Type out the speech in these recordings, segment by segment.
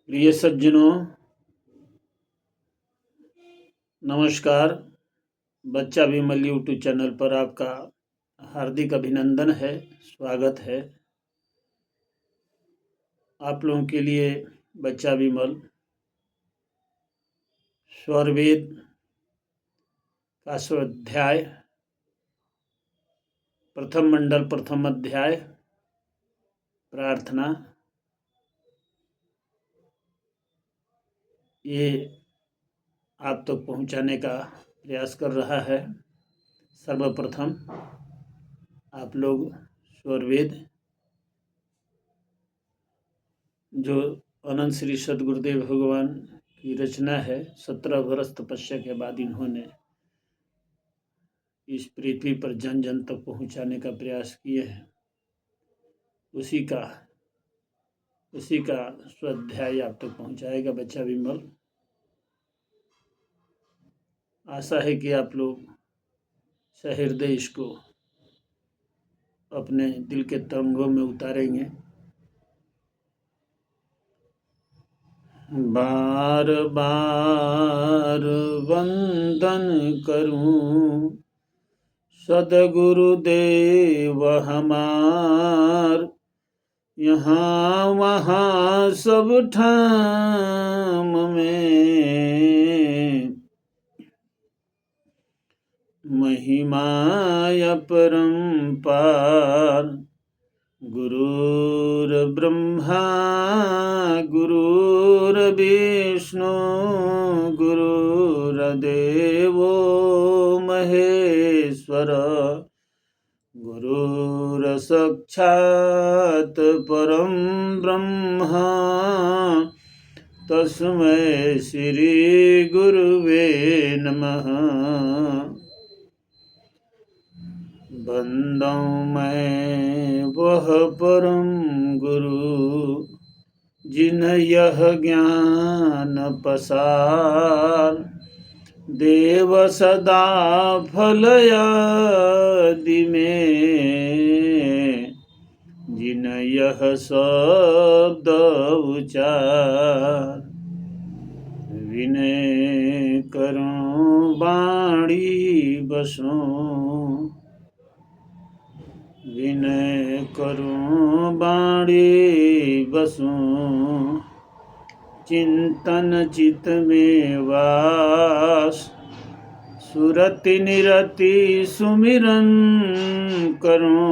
प्रिय सज्जनों, नमस्कार। बच्चा विमल यूट्यूब चैनल पर आपका हार्दिक अभिनंदन है, स्वागत है। आप लोगों के लिए बच्चा विमल स्वरवेद का स्वाध्याय प्रथम मंडल प्रथम अध्याय प्रार्थना ये आप तक पहुंचाने का प्रयास कर रहा है। सर्वप्रथम आप लोग स्वरवेद जो अनंत श्री सदगुरुदेव भगवान की रचना है, 17 वर्ष तपस्या के बाद इन्होंने इस पृथ्वी पर जन जन तक पहुंचाने का प्रयास किए हैं। उसी का स्वाध्याय आप तक पहुंचाएगा बच्चा विमल। आशा है कि आप लोग सहृदय इसको अपने दिल के तंगों में उतारेंगे। बार बार वंदन करूं सदगुरुदेव हमार, यहाँ वहाँ सब ठाम में महिमा अपरंपार। गुरुर्ब्रह्मा गुरुर्विष्णु गुरुर्देवो महेश्वर, गुरुर्साक्षात् परं ब्रह्म तस्मै श्री गुरुवे नमः। बंदों मैं वह परम गुरु जिन यह ज्ञान पसार, देव सदा फलयादि में जिन यह शब्द उचार। विनय करूं बाणी बसूं, विनय करूं बाणी बसूं, चिंतन चित में वास। सुरति निरति सुमिरन करूं,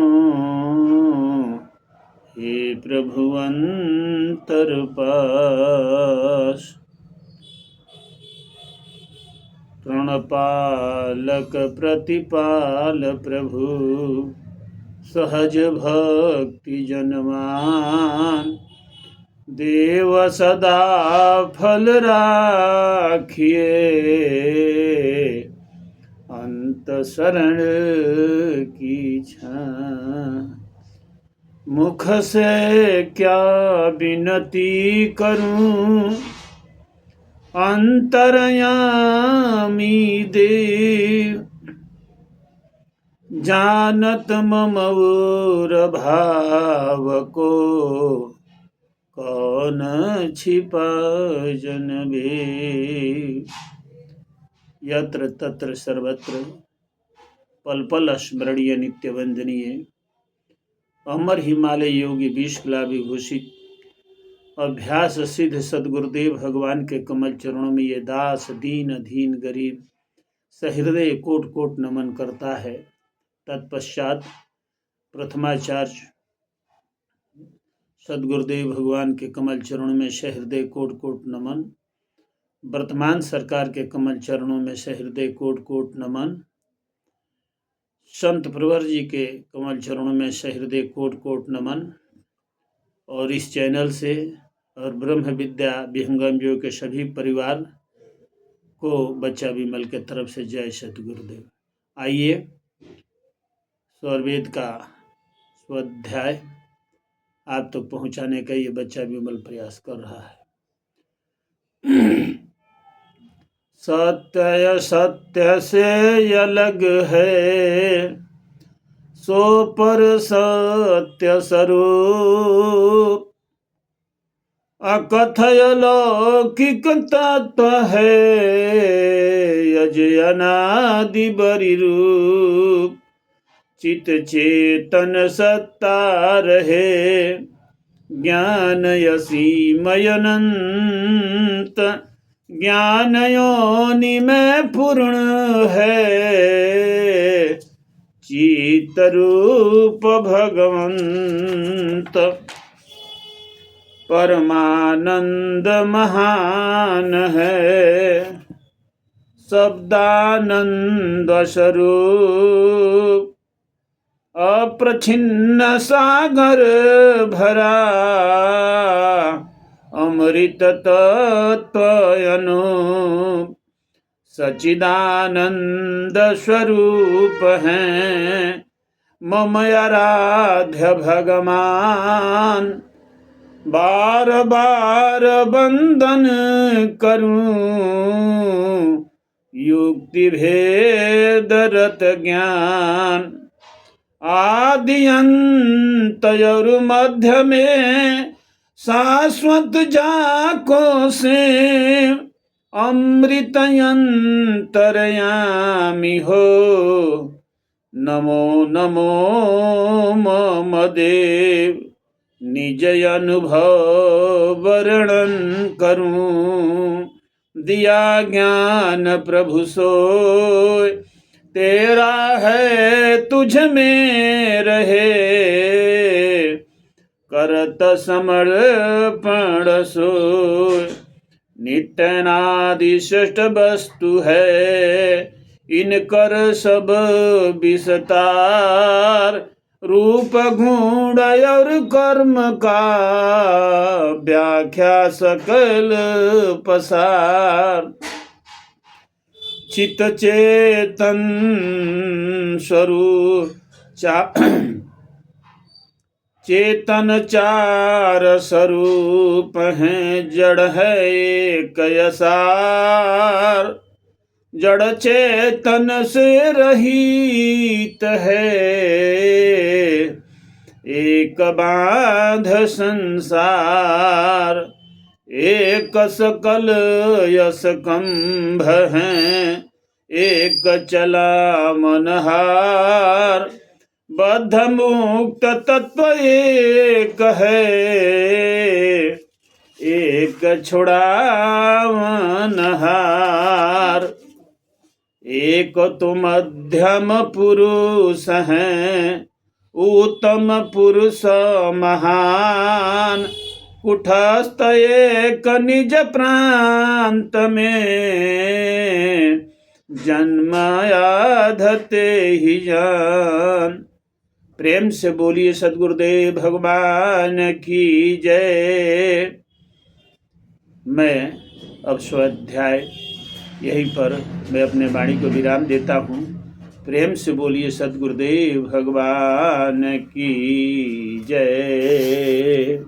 हे प्रभु अंतर पास। प्रणपालक प्रतिपाल प्रभु, सहज भक्ति जनमान। देव सदा फल राखिए, अंत शरण की छां। मुख से क्या विनती करूं, अंतर्यामी देव। जानत मम और भाव को, कौन छिपा जन भेद। यत्र तत्र सर्वत्र पल पल स्मरणीय नित्य वंदनीय, अमर हिमालय योगी विश्वला विभूषित अभ्यास सिद्ध सदगुरुदेव भगवान के कमल चरणों में ये दास दीन अधीन गरीब सहृदय कोट कोट नमन करता है। तत्पश्चात प्रथमाचार्य सदगुरुदेव भगवान के कमल चरणों में सहृदय कोट कोट नमन। वर्तमान सरकार के कमल चरणों में सहृदय कोट कोट नमन। संत प्रवर जी के कमल चरणों में सहृदय कोट कोट नमन। और इस चैनल से और ब्रह्म विद्या विहंगम योग के सभी परिवार को बच्चा विमल के तरफ से जय सतगुरुदेव। आइए स्वरवेद का स्वाध्याय आप तक पहुंचाने का ये बच्चा विमल प्रयास कर रहा है। सत्य सत्य से अलग है, सो पर सत्य स्वरूप। अकथय लौकिक तत्व है अजय अनादि बरि रूप चित चेतन सत्ता रहे ज्ञान असीमय अनंत ज्ञान योनि में पूर्ण है चित रूप भगवंत परमानंद महान है शब्दानंद स्वरूप अप्रछिन्न सागर भरा अमृत तत्व अनूप सच्चिदानंद स्वरूप हैं मम आराध्य भगवान बार बार वंदन करूं युक्ति भेद रत ज्ञान आदि अंत और मध्य में शाश्वत जाको से अमृत अंतरयामी हो नमो नमो मम देव निज अनुभव वर्णन करूं दिया ज्ञान प्रभु सोय तेरा है तुझ में रहे करत समर्पण सोय नित्यनादि श्रेष्ठ वस्तु है इनकर सब विस्तार रूप गुण और कर्म का व्याख्या सकल पसार चित चेतन स्वरूप चेतन चार स्वरूप हैं जड़ है एक यसार जड़ चेतन से रहित है एक बाध संसार एक सकल यस कंभ हैं एक चला मनहार बद्ध मुक्त तत्व एक है एक छुड़ावनहार एक तो मध्यम पुरुष हैं उत्तम पुरुष महान कुटस्थ एक निज प्रांत में जन्मायाधते ही जान। प्रेम से बोलिए सद्गुरुदेव भगवान की जय। मैं अब स्वाध्याय यहीं पर मैं अपने वाणी को विराम देता हूँ। प्रेम से बोलिए सद्गुरुदेव भगवान की जय।